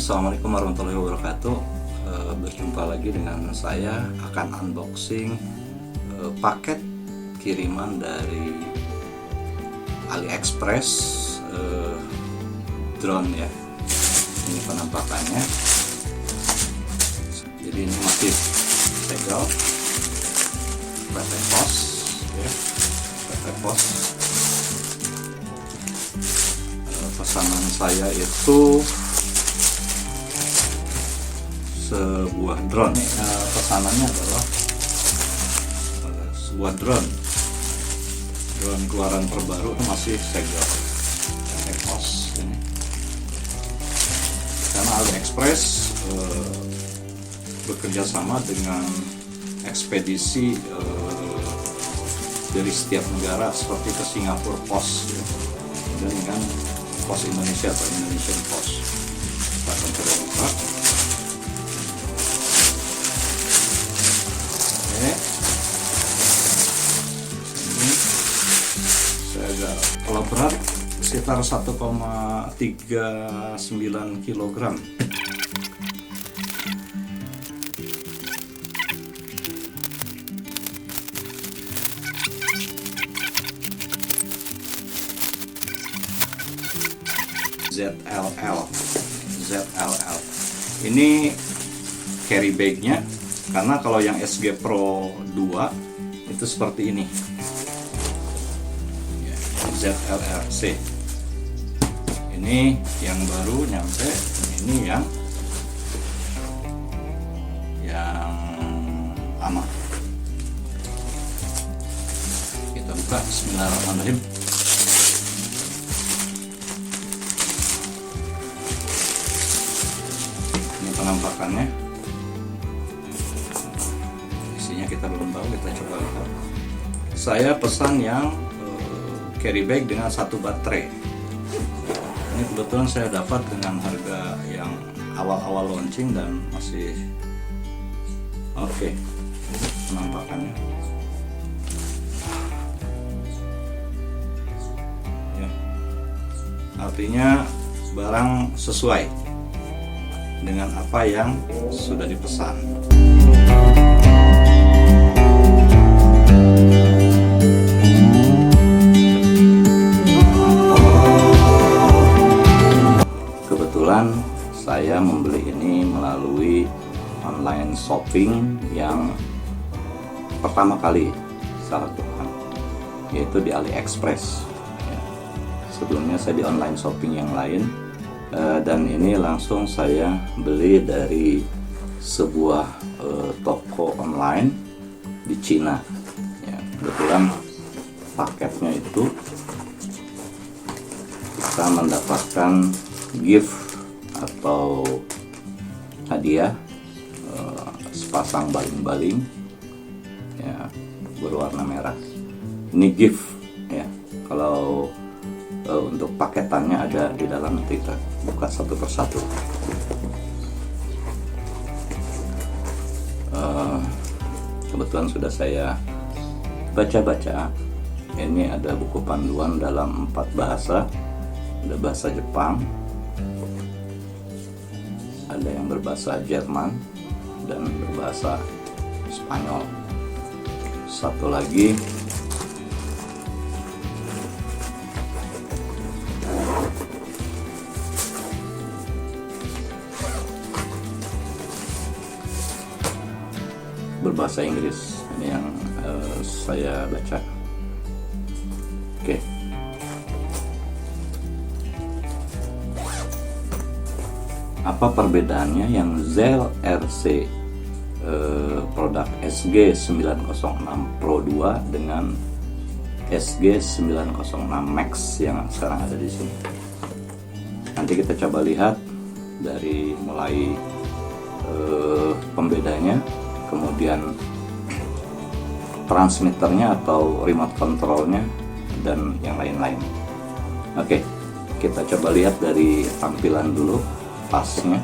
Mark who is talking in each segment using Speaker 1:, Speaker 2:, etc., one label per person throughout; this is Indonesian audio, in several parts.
Speaker 1: Assalamualaikum warahmatullahi wabarakatuh. Berjumpa lagi dengan saya, akan unboxing paket kiriman dari AliExpress, drone ya. Ini penampakannya. Jadi ini masih segel PT Pos ya, PT Pos. Pesanan saya itu sebuah drone. Pesanannya adalah sebuah drone keluaran terbaru, masih segel EOS ini. Karena AliExpress bekerja sama dengan ekspedisi dari setiap negara, seperti ke Singapura Post ya, dan dengan Pos Indonesia atau Indonesian Post. Kita akan coba buka. Ini saya agak kalau berat sekitar 1,39 kg. ZLL. Ini carry bagnya, karena kalau yang SG Pro 2 itu seperti ini ya, ZLRC. Ini yang baru nyampe, ini yang lama. Kita buka. Bismillahirrahmanirrahim. Ini penampakannya. Isinya kita belum tahu, kita coba lihat. Saya pesan yang carry bag dengan satu baterai. Ini kebetulan saya dapat dengan harga yang awal-awal launching dan masih oke. Penampakannya ya, artinya barang sesuai dengan apa yang sudah dipesan. Kebetulan saya membeli ini melalui online shopping yang pertama kali saya lakukan, yaitu di AliExpress ya. Sebelumnya saya di online shopping yang lain, dan ini langsung saya beli dari sebuah toko online di Cina ya. Kebetulan paketnya itu kita mendapatkan gift atau hadiah sepasang baling-baling ya, berwarna merah. Ini gift ya. Kalau untuk paketannya ada di dalam, nanti kita buka satu persatu. Kebetulan sudah saya baca-baca. Ini ada buku panduan dalam 4 bahasa. Ada bahasa Jepang, ada yang berbahasa Jerman, dan berbahasa Spanyol. Satu lagi berbahasa Inggris. Ini yang saya baca. Oke. Apa perbedaannya yang ZLRC produk SG906 Pro 2 dengan SG906 Max yang sekarang ada di sini? Nanti kita coba lihat dari mulai pembedanya, kemudian transmitternya atau remote controlnya, dan yang lain-lain. Oke, kita coba lihat dari tampilan dulu. Tasnya,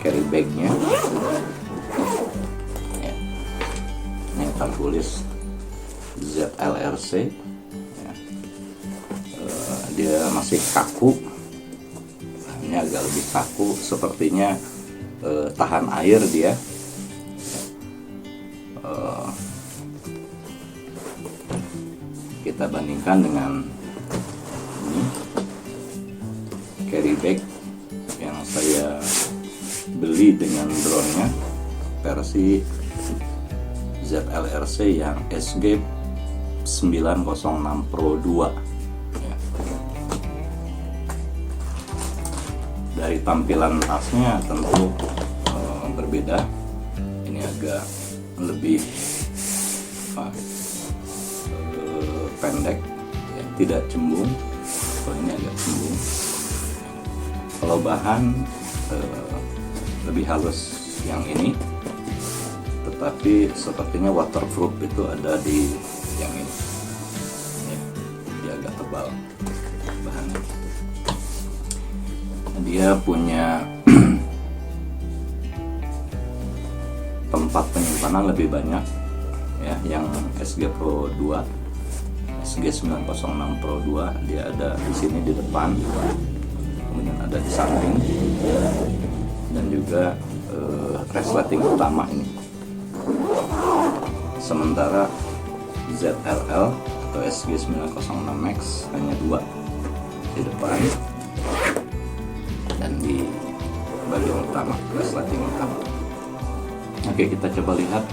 Speaker 1: carry bagnya ya. Ini tertulis ZLRC ya. Dia masih kaku. Ini agak lebih kaku, sepertinya tahan air dia. Kita bandingkan dengan ini carry bag yang saya beli dengan drone-nya versi ZLRC yang SG 906 Pro 2 ya. Dari tampilan tasnya tentu berbeda. Ini agak lebih pendek ya, tidak cembung. Kalau ini agak cembung. Kalau bahan lebih halus yang ini, tetapi sepertinya waterproof itu ada di yang ini ya, dia agak tebal bahannya. Dia punya tempat penyimpanan lebih banyak ya, yang SG Pro 2 SG 906 Pro 2 dia ada di sini di depan, kemudian ada di samping, dan juga resleting utama ini. Sementara ZRL atau SG 906Max hanya 2 di depan dan di bagian utama, resleting utama. Oke, kita coba lihat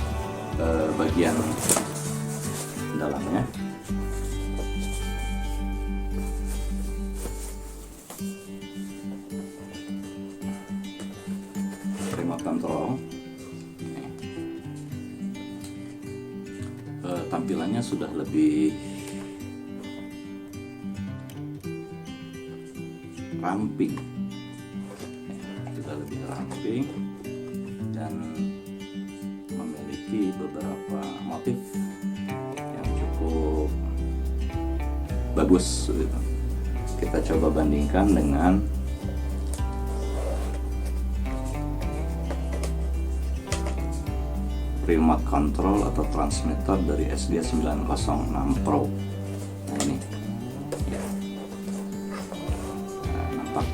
Speaker 1: bagian dalamnya. Remote control. Tampilannya sudah lebih ramping, sudah lebih ramping dan memiliki beberapa motif yang cukup bagus gitu. Kita coba bandingkan dengan remote control atau transmitter dari SG 906 Pro. Nah ini ya. Nah, nampak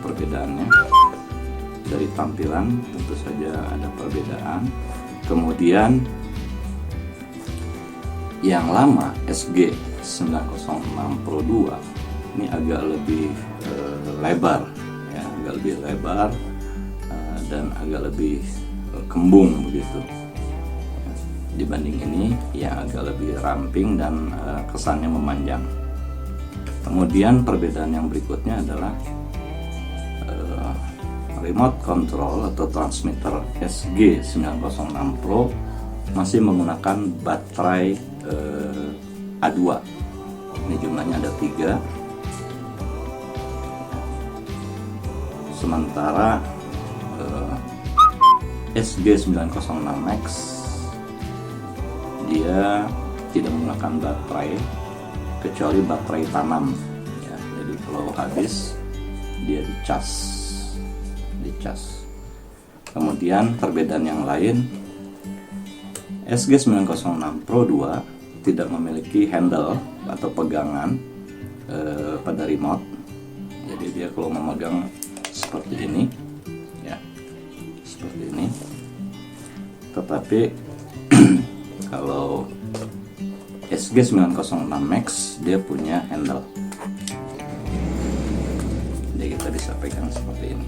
Speaker 1: perbedaannya. Dari tampilan tentu saja ada perbedaan. Kemudian yang lama SG 906 Pro 2 ini agak lebih lebar ya, agak lebih lebar dan agak lebih kembung begitu ya, dibanding ini yang agak lebih ramping dan kesannya memanjang. Kemudian perbedaan yang berikutnya adalah remote control atau transmitter SG 906 Pro masih menggunakan baterai A2. Ini jumlahnya ada 3. Sementara SG 906Max dia tidak menggunakan baterai kecuali baterai tanam ya. Jadi kalau habis dia dicas. Kemudian perbedaan yang lain, SG 906 Pro 2 tidak memiliki handle atau pegangan pada remote. Jadi dia kalau memegang seperti ini ya, seperti ini. Tetapi kalau SG 906Max dia punya handle, jadi kita bisa pegang seperti ini,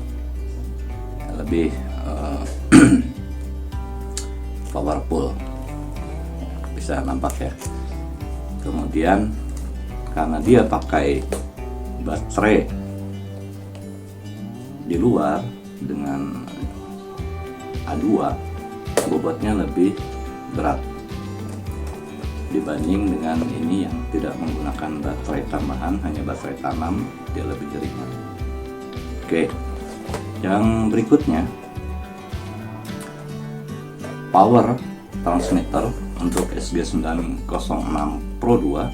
Speaker 1: lebih powerful, bisa nampak ya. Kemudian karena dia pakai baterai di luar dengan A2, bobotnya lebih berat dibanding dengan ini yang tidak menggunakan baterai tambahan, hanya baterai tanam, dia lebih ringan. Oke, yang berikutnya power transmitter untuk SG 906 Pro 2,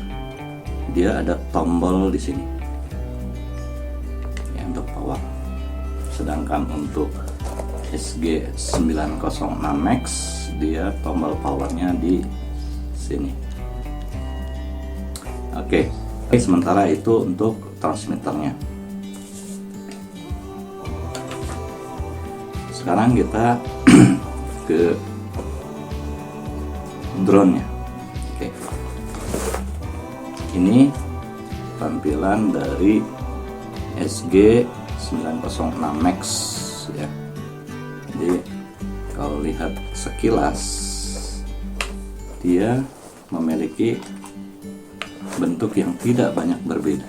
Speaker 1: dia ada tombol di sini ya, untuk power. Sedangkan untuk SG 906Max dia tombol powernya di sini. Oke, sementara itu untuk transmitternya. sekarang kita ke drone-nya. Oke. Ini tampilan dari SG906 Max ya. Jadi kalau lihat sekilas dia memiliki bentuk yang tidak banyak berbeda.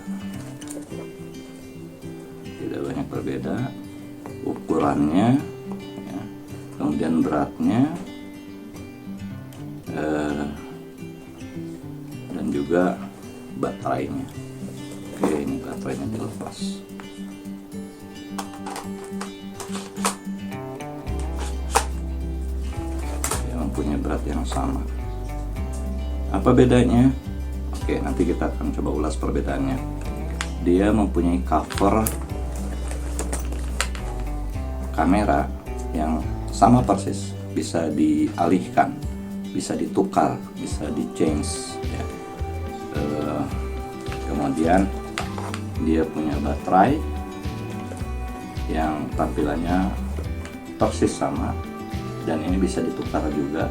Speaker 1: Tidak banyak berbeda ukurannya ya, kemudian beratnya dan juga baterainya. Oke, ini baterainya dilepas. Dia mempunyai berat yang sama. Apa bedanya? Oke, nanti kita akan coba ulas perbedaannya. Dia mempunyai cover kamera yang sama persis, bisa dialihkan, bisa ditukar, bisa di change ya. Kemudian dia punya baterai yang tampilannya persis sama, dan ini bisa ditukar juga,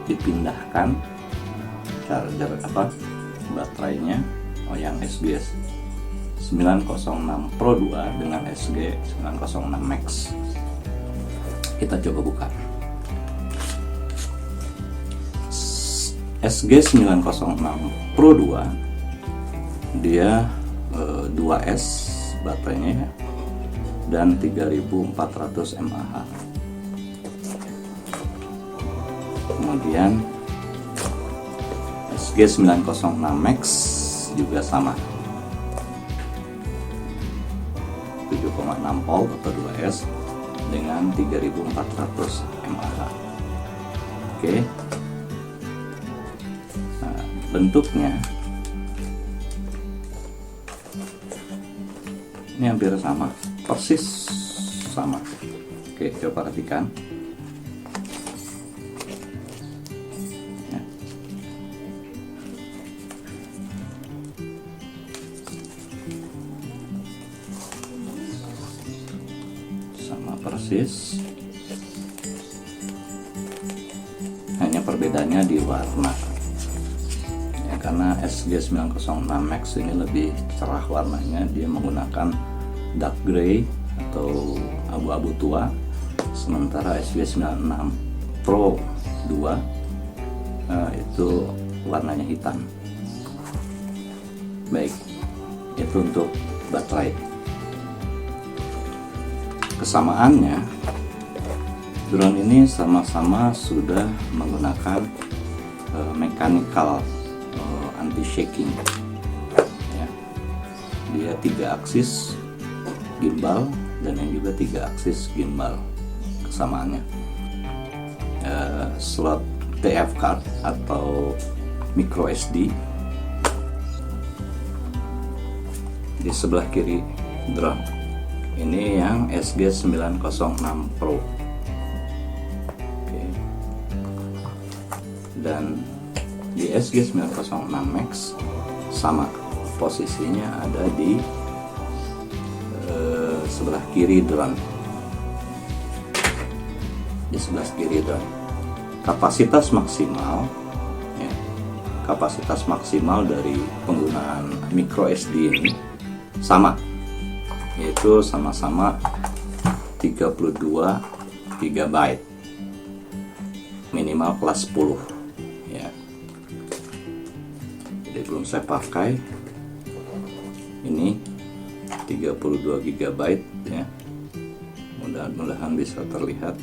Speaker 1: dipindahkan charger baterainya yang SBS 906 Pro 2 dengan SG 906 Max. Kita coba buka. SG 906 Pro 2 dia 2S baterainya dan 3400 mAh. Kemudian SG906 Max juga sama, 7,6 volt atau 2S dengan 3400 mAh. Oke. Nah, bentuknya ini hampir sama, persis sama. Oke, coba perhatikan. Sama persis, hanya perbedaannya di warna ya, karena SG906 Max ini lebih cerah warnanya, dia menggunakan dark gray atau abu-abu tua, sementara SG96 Pro 2 itu warnanya hitam. Baik, itu untuk baterai. Kesamaannya, drone ini sama-sama sudah menggunakan mechanical anti shaking ya. Dia 3 aksis gimbal dan yang juga 3 aksis gimbal. Kesamaannya slot TF card atau micro SD di sebelah kiri drone. Ini yang SG906 Pro. Oke. Dan di SG906 Max sama, posisinya ada di sebelah kiri drone. Di sebelah kiri drone. Kapasitas maksimal ya, kapasitas maksimal dari penggunaan micro SD ini sama, yaitu sama-sama 32 GB minimal kelas 10 ya. Jadi belum saya pakai, ini 32 GB ya. Mudah-mudahan bisa terlihat.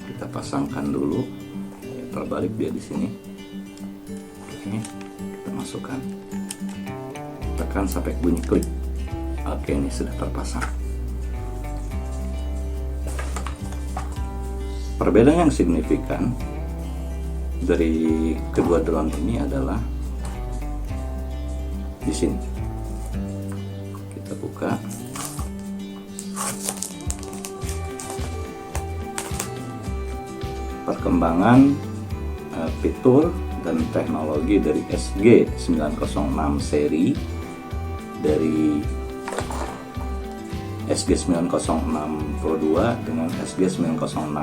Speaker 1: Kita pasangkan dulu ya, terbalik dia di sini. Oke, kita masukkan, tekan sampai bunyi klik. Oke, ini sudah terpasang. Perbedaan yang signifikan dari kedua drone ini adalah di sini. Kita buka. Perkembangan fitur dan teknologi dari SG906 seri dari SG906 Pro 2 dengan SG906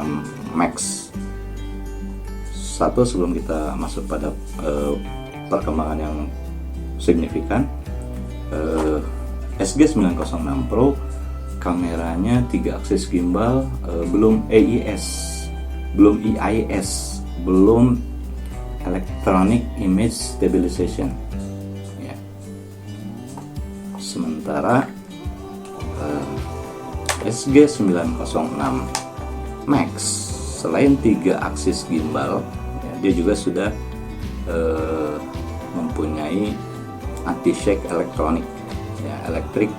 Speaker 1: Max. Satu, sebelum kita masuk pada perkembangan yang signifikan, SG906 Pro kameranya 3 aksis gimbal, belum AIS, belum EIS, belum Electronic Image Stabilization ya. Sementara SG906 Max selain 3 aksis gimbal ya, dia juga sudah mempunyai anti-shake elektronik ya, electric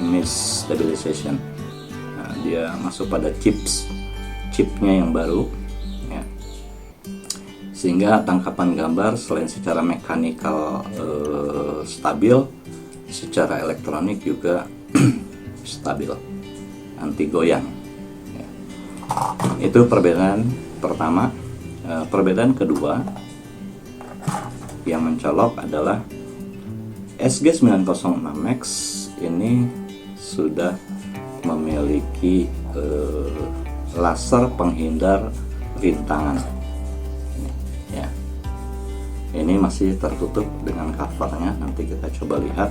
Speaker 1: image stabilization. Nah, dia masuk pada chipnya yang baru ya. Sehingga tangkapan gambar selain secara mekanikal stabil, secara elektronik juga stabil, anti goyang ya. Itu perbedaan pertama. Perbedaan kedua yang mencolok adalah SG906 Max ini sudah memiliki laser penghindar rintangan ya. Ini masih tertutup dengan covernya, nanti kita coba lihat.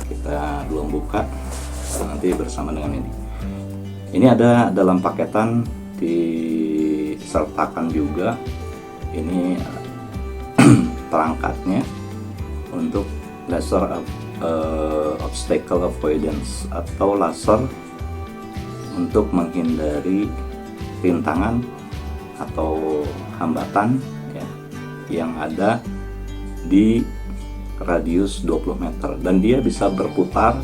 Speaker 1: Kita belum buka, nanti bersama dengan ini ada dalam paketan, disertakan juga ini perangkatnya untuk laser obstacle avoidance atau laser untuk menghindari rintangan atau hambatan ya, yang ada di radius 20 meter, dan dia bisa berputar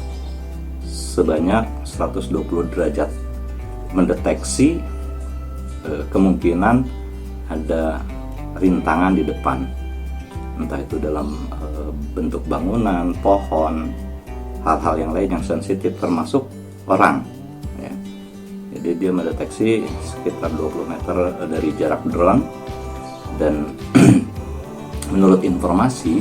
Speaker 1: sebanyak 120 derajat, mendeteksi kemungkinan ada rintangan di depan, entah itu dalam bentuk bangunan, pohon, hal-hal yang lain yang sensitif, termasuk orang ya. Jadi dia mendeteksi sekitar 20 meter dari jarak drone, dan menurut informasi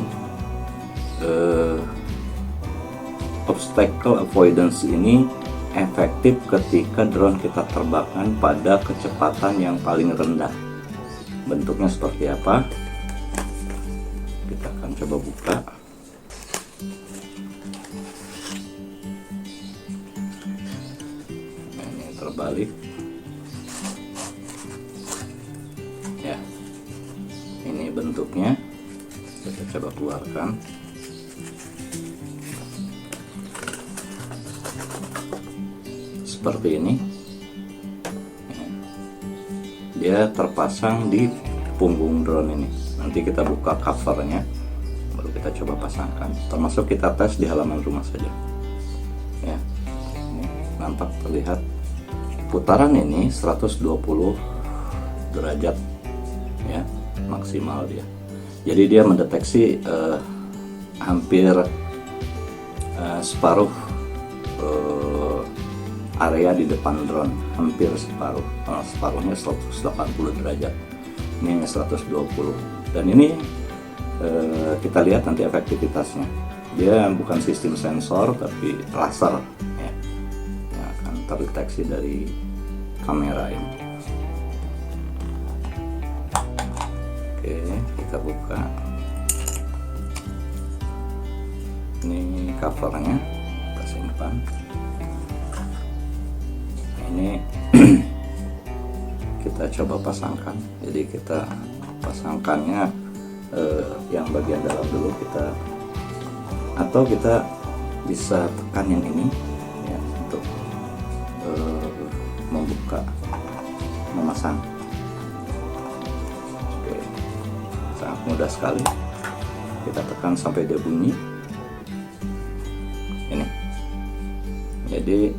Speaker 1: obstacle avoidance ini efektif ketika drone kita terbangkan pada kecepatan yang paling rendah. Bentuknya seperti apa? Kita akan coba buka. Nah, ini terbalik ya. Ini bentuknya, kita coba keluarkan. Seperti ini ya. Dia terpasang di punggung drone ini. Nanti kita buka covernya, baru kita coba pasangkan. Termasuk kita tes di halaman rumah saja ya. Ini nampak terlihat putaran ini 120 derajat ya, maksimal dia. Jadi dia mendeteksi hampir separuh area di depan drone, hampir separuh. Separuhnya 180 derajat, ini hanya 120. Dan ini kita lihat nanti efektivitasnya. Dia bukan sistem sensor tapi laser ya, yang akan terdeteksi dari kamera ini. Oke, kita buka. Ini covernya, kita simpan. Ini kita coba pasangkan. Jadi kita pasangkannya yang bagian dalam dulu, atau kita bisa tekan yang ini ya, untuk membuka, memasang. Oke, sangat mudah sekali. Kita tekan sampai dia bunyi. Ini jadi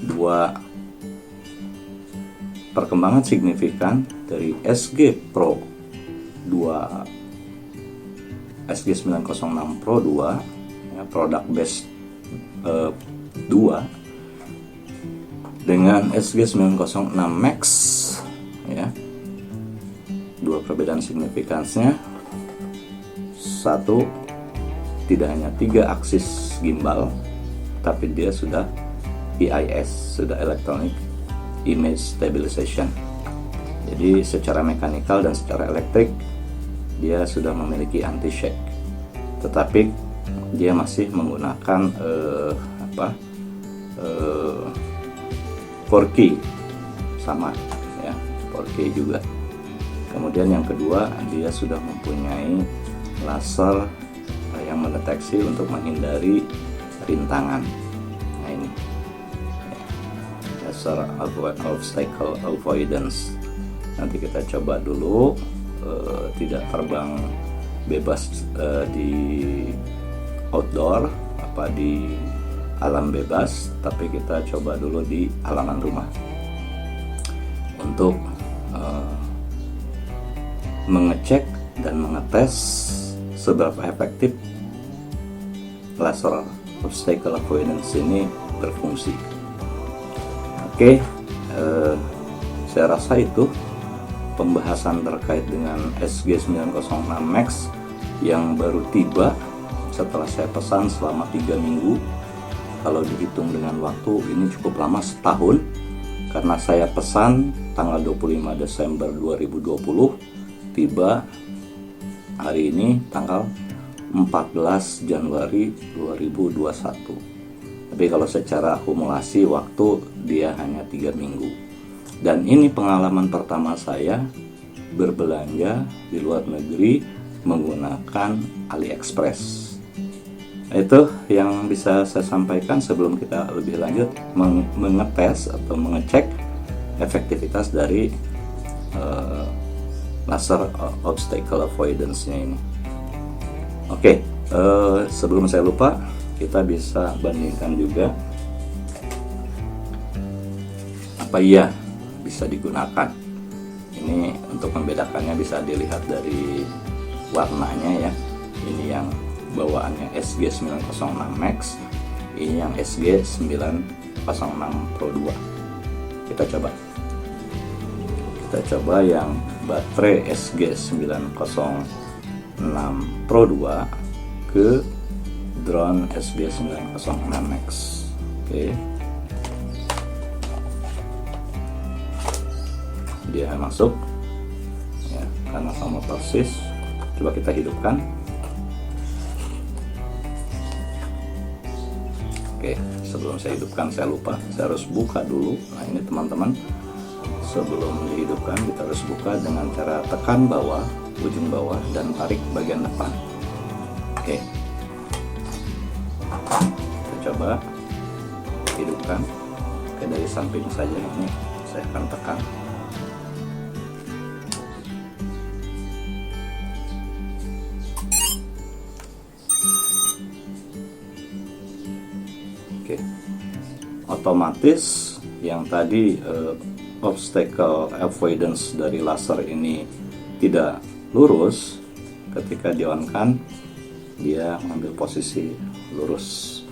Speaker 1: dua perkembangan signifikan dari SG906 Pro 2 ya, produk base 2 dengan SG906 Max ya. Dua perbedaan signifikansinya, satu, tidak hanya 3 aksis gimbal tapi dia sudah EIS, sudah Electronic Image Stabilization. Jadi secara mekanikal dan secara elektrik dia sudah memiliki anti shake, tetapi dia masih menggunakan 4K sama ya, 4K juga. Kemudian yang kedua, dia sudah mempunyai laser yang mendeteksi untuk menghindari rintangan. Nah ini ya, laser obstacle avoidance. Nanti kita coba dulu, tidak terbang bebas di outdoor, di alam bebas, tapi kita coba dulu di halaman rumah untuk mengecek dan mengetes seberapa efektif laser obstacle avoidance ini berfungsi. Oke, saya rasa itu pembahasan terkait dengan SG906 Max yang baru tiba setelah saya pesan selama 3 minggu. Kalau dihitung dengan waktu, ini cukup lama, setahun, karena saya pesan tanggal 25 Desember 2020, tiba hari ini tanggal 14 Januari 2021. Tapi kalau secara akumulasi waktu, dia hanya 3 minggu. Dan ini pengalaman pertama saya berbelanja di luar negeri menggunakan AliExpress. Itu yang bisa saya sampaikan sebelum kita lebih lanjut mengetes atau mengecek efektivitas dari laser obstacle avoidance-nya ini. Oke, sebelum saya lupa, kita bisa bandingkan juga apa iya bisa digunakan. Ini untuk membedakannya bisa dilihat dari warnanya ya. Ini yang bawaannya SG906 Max, ini yang SG906 Pro 2. Kita coba yang baterai SG906 Pro 2 ke drone SG906 Max. Oke. Dia masuk ya, karena sama persis. Coba kita hidupkan. Oke, sebelum saya hidupkan, saya lupa, saya harus buka dulu. Nah ini teman-teman, sebelum dihidupkan kita harus buka dengan cara tekan bawah, ujung bawah, dan tarik bagian depan. Oke, kita coba hidupkan. Oke, dari samping saja ini saya akan tekan. Oke, otomatis yang tadi obstacle avoidance dari laser ini tidak lurus, ketika di-on-kan dia mengambil posisi lurus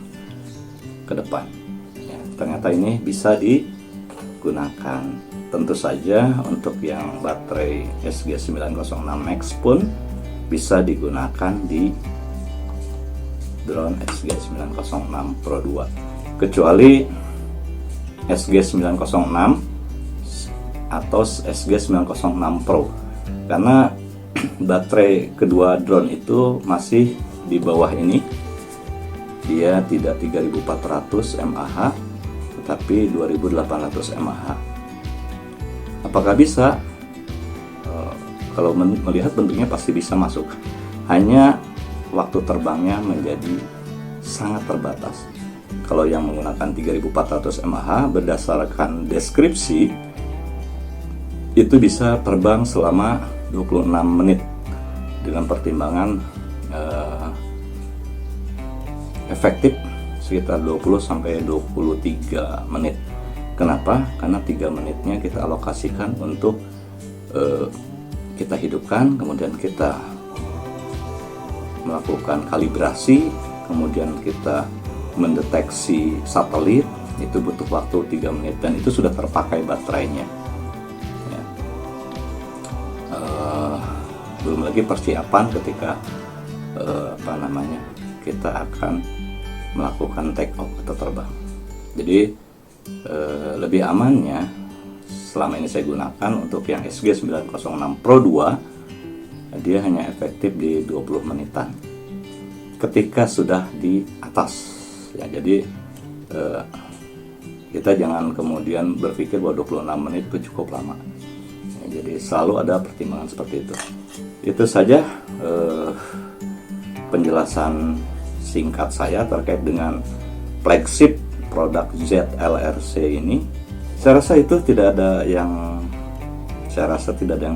Speaker 1: ke depan ya, ternyata ini bisa digunakan. Tentu saja untuk yang baterai SG906 Max pun bisa digunakan di drone SG906 Pro 2, kecuali SG906 atau SG906 Pro, karena baterai kedua drone itu masih di bawah ini. Dia tidak 3400 mAh tetapi 2800 mAh. Apakah bisa? Kalau melihat bentuknya pasti bisa masuk, hanya waktu terbangnya menjadi sangat terbatas. Kalau yang menggunakan 3400 mAh berdasarkan deskripsi itu bisa terbang selama 26 menit dengan pertimbangan efektif sekitar 20-23 menit. Kenapa? Karena 3 menitnya kita alokasikan untuk kita hidupkan, kemudian kita melakukan kalibrasi, kemudian kita mendeteksi satelit. Itu butuh waktu 3 menit dan itu sudah terpakai baterainya ya. Belum lagi persiapan ketika kita akan melakukan take off atau terbang. Jadi lebih amannya selama ini saya gunakan untuk yang SG906 Pro 2, dia hanya efektif di 20 menitan ketika sudah di atas ya. Jadi kita jangan kemudian berpikir bahwa 26 menit itu cukup lama ya, jadi selalu ada pertimbangan seperti itu. Itu saja penjelasan singkat saya terkait dengan flagship produk ZLRC ini. Saya rasa itu tidak ada yang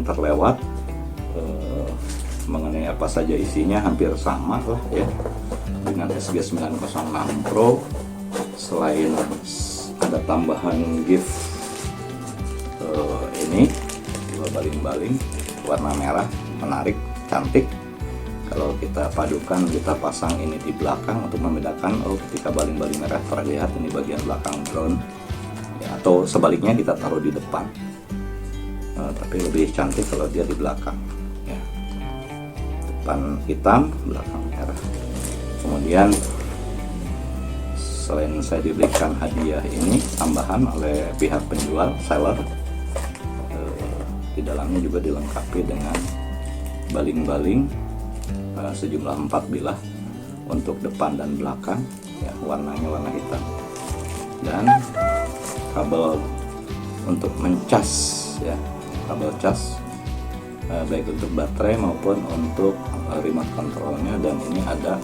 Speaker 1: terlewat. Mengenai apa saja isinya hampir sama lah ya dengan SG906 Pro. Selain ada tambahan gift ini 2 baling-baling warna merah, menarik, cantik. Kalau kita padukan, kita pasang ini di belakang untuk membedakan, ketika baling-baling merah terlihat ini bagian belakang drone ya, atau sebaliknya kita taruh di depan. Tapi lebih cantik kalau dia di belakang ya. Depan hitam, belakang merah. Kemudian selain saya diberikan hadiah ini tambahan oleh pihak penjual, seller, di dalamnya juga dilengkapi dengan baling-baling sejumlah 4 bilah untuk depan dan belakang ya, warnanya warna hitam, dan kabel untuk mencas ya, kabel cas baik untuk baterai maupun untuk remote controlnya. Dan ini ada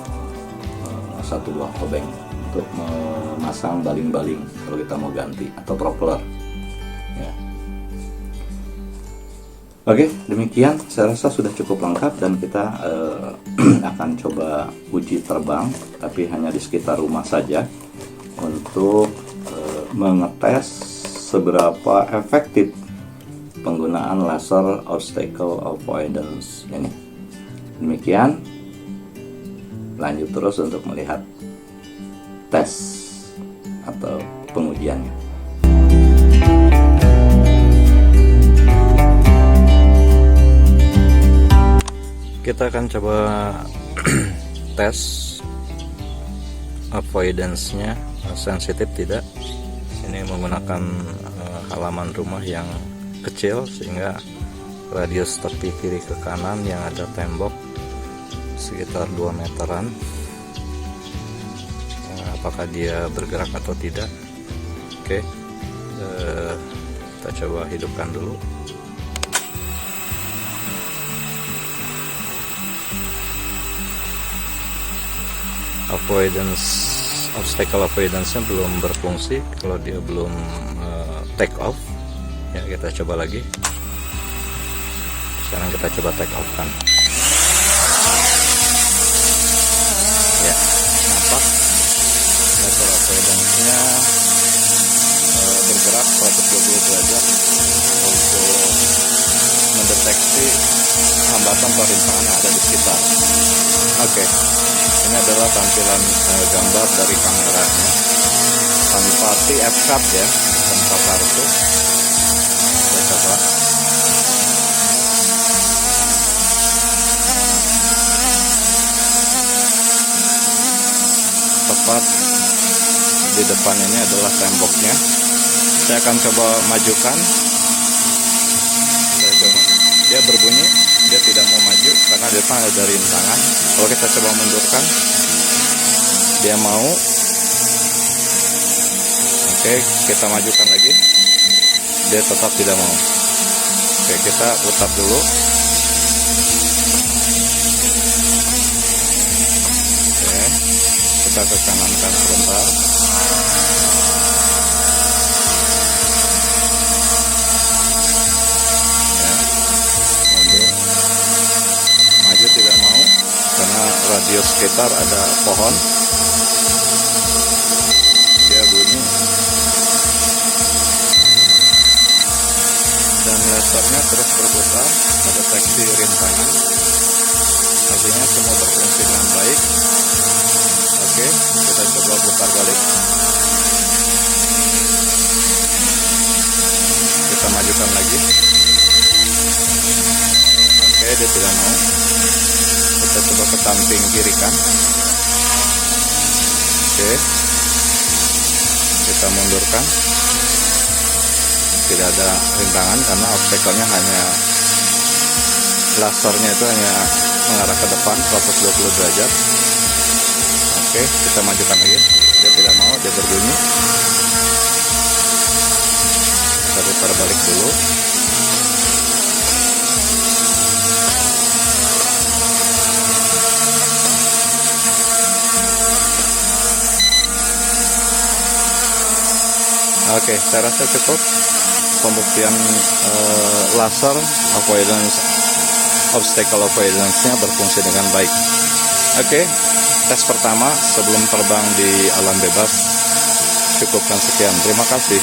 Speaker 1: 1 buah obeng untuk memasang baling-baling kalau kita mau ganti atau propeller ya. Oke, demikian saya rasa sudah cukup lengkap, dan kita akan coba uji terbang tapi hanya di sekitar rumah saja untuk mengetes seberapa efektif penggunaan laser obstacle avoidance ini. Demikian, lanjut terus untuk melihat tes atau pengujiannya. Kita akan coba tes avoidance-nya sensitif tidak. Ini menggunakan halaman rumah yang kecil sehingga radius tepi kiri ke kanan yang ada tembok sekitar 2 meteran. Apakah dia bergerak atau tidak? Oke, kita coba hidupkan dulu. Obstacle avoidance-nya belum berfungsi kalau dia belum take off ya. Kita coba lagi. Sekarang kita coba take off kan ya, nampak laser avoidance-nya bergerak 120 derajat untuk mendeteksi hambatan atau rintangan yang ada di sekitar. Oke. Ini adalah tampilan gambar dari kameranya tanpa TF-cut ya, tanpa kartu. Kita coba. Tepat di depan ini adalah temboknya. Saya akan coba majukan. Dia berbunyi, dia tidak mau maju karena di depan ada rintangan. Kalau kita coba mundurkan, dia mau. Oke, kita majukan lagi, dia tetap tidak mau. Oke, kita putar dulu. Oke, kita ke kanankan sebentar. Tidak mau karena radius sekitar ada pohon. Dia bunyi dan lasernya terus berputar mendeteksi rintangan, artinya semua berfungsi dengan baik. Oke, kita coba putar balik, kita majukan lagi. Oke, dia tidak mau. Kita coba ke samping kiri kan. Oke, kita mundurkan. Tidak ada rintangan karena obstacle-nya hanya lasernya itu hanya mengarah ke depan 120 derajat. Oke, kita majukan lagi. Dia tidak mau, dia berbunyi. Kita putar balik dulu. Oke, saya rasa cukup pembuktian laser avoidance, obstacle avoidance-nya berfungsi dengan baik. Oke, tes pertama sebelum terbang di alam bebas cukupkan sekian. Terima kasih.